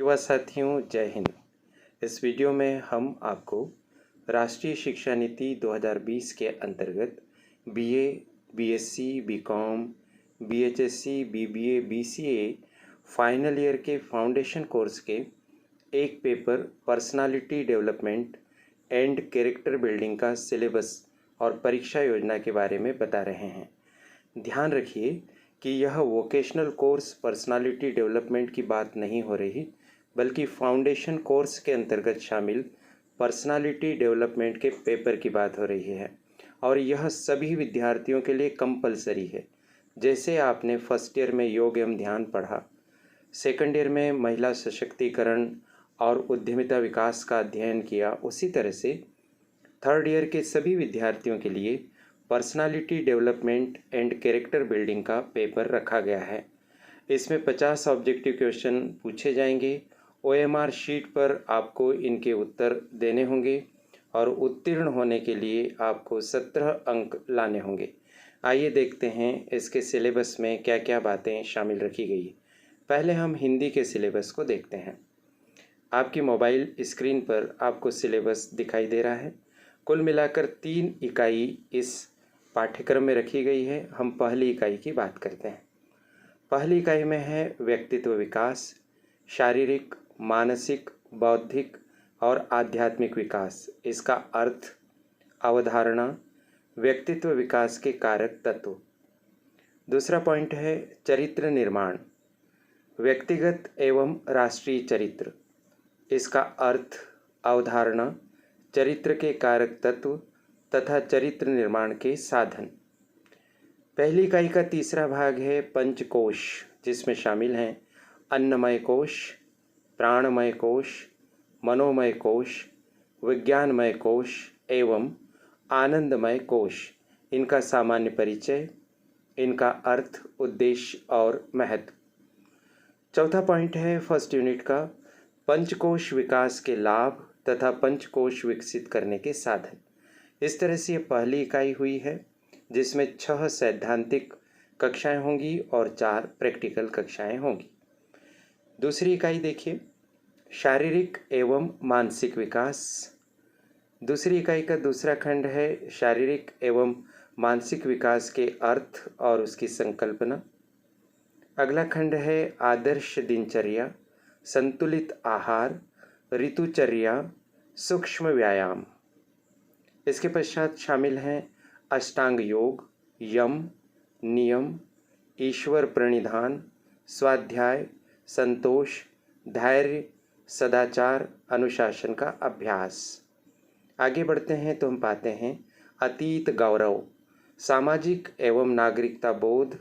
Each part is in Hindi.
युवा साथियों, जय हिंद। इस वीडियो में हम आपको राष्ट्रीय शिक्षा नीति 2020 के अंतर्गत बीए, बीएससी, बीकॉम, बीएचएससी, बीबीए, बीसीए फाइनल ईयर के फाउंडेशन कोर्स के एक paper personality development and character building का सिलेबस और परीक्षा योजना के बारे में बता रहे हैं। ध्यान रखिए कि यह वोकेशनल कोर्स पर्सनालिटी डेवलपमेंट की बात नहीं हो रही, बल्कि फाउंडेशन कोर्स के अंतर्गत शामिल पर्सनालिटी डेवलपमेंट के पेपर की बात हो रही है और यह सभी विद्यार्थियों के लिए कंपलसरी है। जैसे आपने फर्स्ट ईयर में योग एवं ध्यान पढ़ा, सेकंड ईयर में महिला सशक्तिकरण और उद्यमिता विकास का अध्ययन किया, उसी तरह से थर्ड ईयर के सभी विद्यार्थियों के लिए personality development and character building का पेपर रखा गया है। इसमें 50 ऑब्जेक्टिव क्वेश्चन पूछे जाएंगे। ओएमआर शीट पर आपको इनके उत्तर देने होंगे और उत्तीर्ण होने के लिए आपको 17 अंक लाने होंगे। आइए देखते हैं इसके सिलेबस में क्या क्या बातें शामिल रखी गई। पहले हम हिंदी के सिलेबस को देखते हैं। आपकी मोबाइल स्क्रीन पर आपको सिलेबस दिखाई दे रहा है। कुल मिलाकर 3 इकाई इस पाठ्यक्रम में रखी गई है। हम पहली इकाई की बात करते हैं। पहली इकाई में है व्यक्तित्व विकास, शारीरिक, मानसिक, बौद्धिक और आध्यात्मिक विकास। इसका अर्थ, अवधारणा, व्यक्तित्व विकास के कारक तत्व। दूसरा पॉइंट है चरित्र निर्माण, व्यक्तिगत एवं राष्ट्रीय चरित्र। इसका अर्थ, अवधारणा, चरित्र के कारक तत्व तथा चरित्र निर्माण के साधन। पहली इकाई का तीसरा भाग है पंचकोश, जिसमें शामिल हैं अन्नमय कोश, प्राणमय कोश, मनोमय कोश, विज्ञानमय कोश एवं आनंदमय कोश। इनका सामान्य परिचय, इनका अर्थ, उद्देश्य और महत्व। चौथा पॉइंट है फर्स्ट यूनिट का पंचकोश विकास के लाभ तथा पंचकोश विकसित करने के साधन। इस तरह से ये पहली इकाई हुई है, जिसमें 6 सैद्धांतिक कक्षाएं होंगी और 4 प्रैक्टिकल कक्षाएं होंगी। दूसरी इकाई देखिए, शारीरिक एवं मानसिक विकास। दूसरी इकाई का दूसरा खंड है शारीरिक एवं मानसिक विकास के अर्थ और उसकी संकल्पना। अगला खंड है आदर्श दिनचर्या, संतुलित आहार, ऋतुचर्या, सूक्ष्म व्यायाम। इसके पश्चात शामिल हैं अष्टांग योग, यम, नियम, ईश्वर प्रणिधान, स्वाध्याय, संतोष, धैर्य, सदाचार, अनुशासन का अभ्यास। आगे बढ़ते हैं तो हम पाते हैं अतीत गौरव, सामाजिक एवं नागरिकता बोध,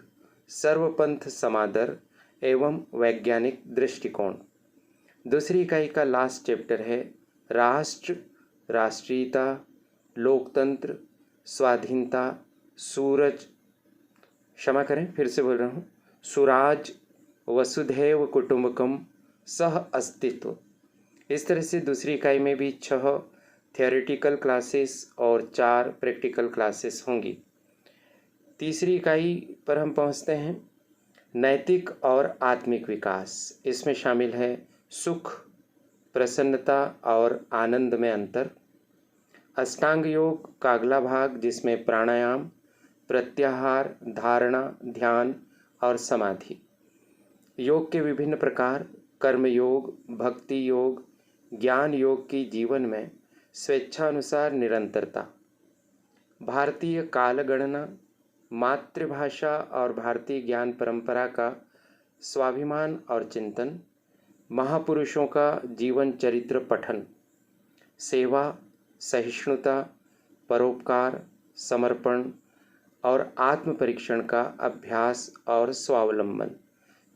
सर्वपंथ समादर एवं वैज्ञानिक दृष्टिकोण। दूसरी इकाई का लास्ट चैप्टर है राष्ट्र, राष्ट्रीयता, लोकतंत्र, स्वाधीनता, सूरज, क्षमा करें फिर से बोल रहा हूँ, सुराज, वसुधैव कुटुंबकम, सह अस्तित्व। इस तरह से दूसरी इकाई में भी 6 थियोरेटिकल क्लासेस और 4 प्रैक्टिकल क्लासेस होंगी। तीसरी इकाई पर हम पहुँचते हैं नैतिक और आत्मिक विकास। इसमें शामिल है सुख, प्रसन्नता और आनंद में अंतर। अष्टांग योग का अगला भाग, जिसमें प्राणायाम, प्रत्याहार, धारणा, ध्यान और समाधि। योग के विभिन्न प्रकार, कर्म योग, भक्ति योग, ज्ञान योग की जीवन में स्वेच्छानुसार निरंतरता, भारतीय कालगणना, मातृभाषा और भारतीय ज्ञान परंपरा का स्वाभिमान और चिंतन, महापुरुषों का जीवन चरित्र पठन, सेवा, सहिष्णुता, परोपकार, समर्पण और आत्म परीक्षण का अभ्यास और स्वावलंबन।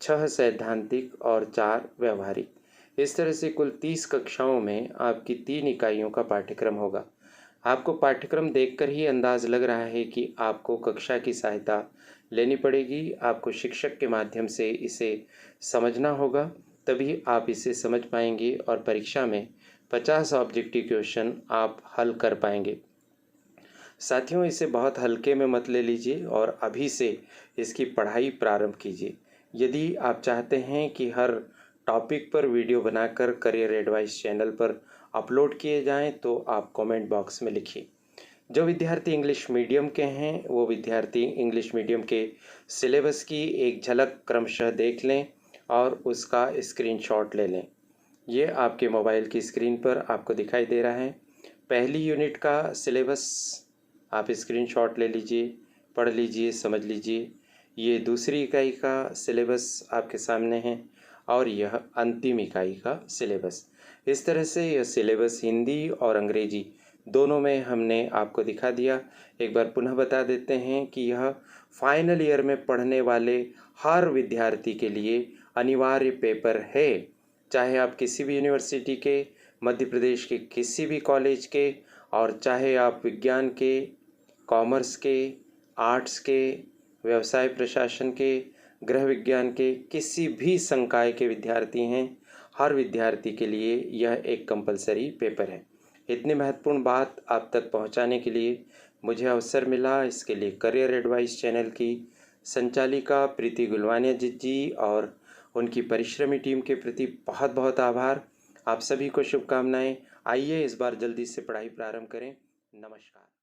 6 सैद्धांतिक और 4 व्यवहारिक। इस तरह से कुल 30 कक्षाओं में आपकी 3 इकाइयों का पाठ्यक्रम होगा। आपको पाठ्यक्रम देखकर ही अंदाज लग रहा है कि आपको कक्षा की सहायता लेनी पड़ेगी। आपको शिक्षक के माध्यम से इसे समझना होगा, तभी आप इसे समझ पाएंगे और परीक्षा में 50 ऑब्जेक्टिव क्वेश्चन आप हल कर पाएंगे। साथियों, इसे बहुत हल्के में मत ले लीजिए और अभी से इसकी पढ़ाई प्रारंभ कीजिए। यदि आप चाहते हैं कि हर टॉपिक पर वीडियो बनाकर करियर एडवाइस चैनल पर अपलोड किए जाएं तो आप कमेंट बॉक्स में लिखिए। जो विद्यार्थी इंग्लिश मीडियम के हैं वो विद्यार्थी इंग्लिश मीडियम के सिलेबस की एक झलक क्रमशः देख लें और उसका स्क्रीनशॉट ले लें। ये आपके मोबाइल की स्क्रीन पर आपको दिखाई दे रहा है। पहली यूनिट का सिलेबस आप स्क्रीनशॉट ले लीजिए, पढ़ लीजिए, समझ लीजिए। ये दूसरी इकाई का सिलेबस आपके सामने है और यह अंतिम इकाई का सिलेबस। इस तरह से यह सिलेबस हिंदी और अंग्रेजी दोनों में हमने आपको दिखा दिया। एक बार पुनः बता देते हैं कि यह फाइनल ईयर में पढ़ने वाले हर विद्यार्थी के लिए अनिवार्य पेपर है। चाहे आप किसी भी यूनिवर्सिटी के, मध्य प्रदेश के किसी भी कॉलेज के, और चाहे आप विज्ञान के, कॉमर्स के, आर्ट्स के, व्यवसाय प्रशासन के, गृह विज्ञान के किसी भी संकाय के विद्यार्थी हैं, हर विद्यार्थी के लिए यह एक कंपलसरी पेपर है। इतनी महत्वपूर्ण बात आप तक पहुंचाने के लिए मुझे अवसर मिला, इसके लिए करियर एडवाइस चैनल की संचालिका प्रीति गुलवानिया जी और उनकी परिश्रमी टीम के प्रति बहुत बहुत आभार। आप सभी को शुभकामनाएं। आइए इस बार जल्दी से पढ़ाई प्रारंभ करें। नमस्कार।